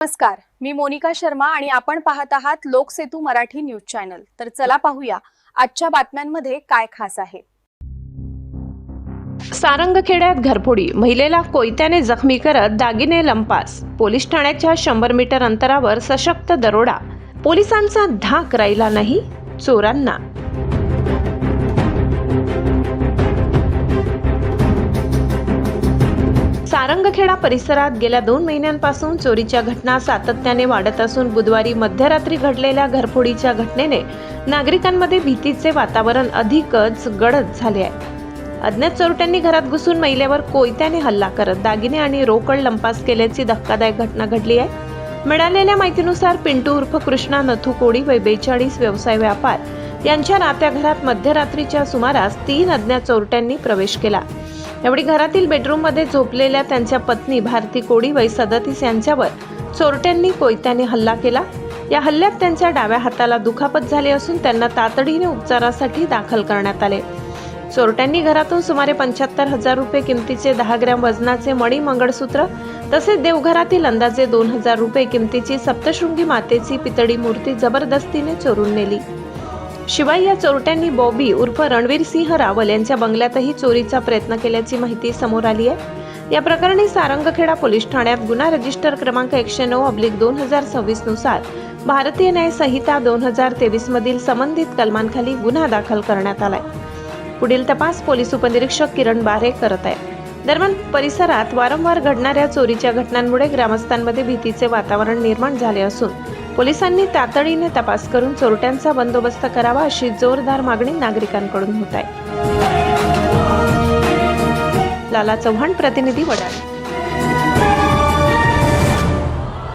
नमस्कार, मी मोनिका शर्मा आणि आपण पाहत आहात लोकसेतू मराठी न्यूज चॅनल। तर चला पाहूया आजच्या बातम्यांमध्ये काय खास आहे। सारंगखेड्यात घरफोडी, महिलेला कोयत्याने जखमी करत दागिने लंपास। पोलीस ठाण्याच्या 100 मीटर अंतरावर सशक्त दरोडा, पोलिसांचा धाक राहिला नाही चोरांना। सारंगखेडा परिसरात गेल्या 2 महिन्यांपासून चोरीच्या घटना सातत्याने वाढत असून बुधवारी मध्यरात्री घडलेल्या घरफोडीच्या घटनेने नागरिकांमध्ये भीतीचे वातावरण अधिकच गडद झाले आहे। अज्ञात चोरट्यांनी घरात घुसून महिलेवर कोयत्याने हल्ला करत दागिने आणि रोकड लंपास केल्याची धक्कादायक घटना घडली आहे। मिळालेल्या माहितीनुसार पिंटू उर्फ कृष्णा नथू कोडी वय 42 व्यवसाय व्यापार यांच्या राहत्या घरात मध्यरात्रीच्या सुमारास 3 अज्ञात चोरट्यांनी प्रवेश केला। यावेळी घरातील बेडरूम मध्ये झोपलेल्या त्यांच्या पत्नी भारती कोडी वय 37 यांच्यावर चोरट्यांनी कोयत्याने हल्ला केला। या हल्ल्यात त्यांच्या डाव्या हाताला दुखापत झाली असून त्यांना तातडीने उपचारासाठी दाखल करण्यात आले। चोरट्यांनी घरातून सुमारे 75,000 रुपये किमतीचे 10 ग्रॅम वजनाचे मणी मंगळसूत्र तसेच देवघरातील अंदाजे 2,000 रुपये किमतीची सप्तशृंगी मातेची पितळी मूर्ती जबरदस्तीने चोरून नेली। शिवाय या चोरट्यांनी बॉबी उर्फ रणवीर सिंह रावल यांच्या बंगल्यातही चोरीचा प्रयत्न केल्याची माहिती समोर आली आहे। या प्रकरणी सारंगखेडा पोलीस ठाण्यात गुन्हा रजिस्टर क्रमांक 109/2026 नुसार भारतीय न्याय संहिता 2023 मधील संबंधित कलमांखाली गुन्हा दाखल करण्यात आलाय। पुढील तपास पोलीस उपनिरीक्षक किरण बारे करत आहेत। दरम्यान परिसरात वारंवार घडणाऱ्या चोरीच्या घटनांमुळे ग्रामस्थांमध्ये भीतीचे वातावरण निर्माण झाले असून पोलिसांनी तातडीने तपास करून चोरट्यांचा बंदोबस्त करावा अशी जोरदार मागणी नागरिकांकडून होत आहे। लाला चव्हाण, प्रतिनिधी वडाळी।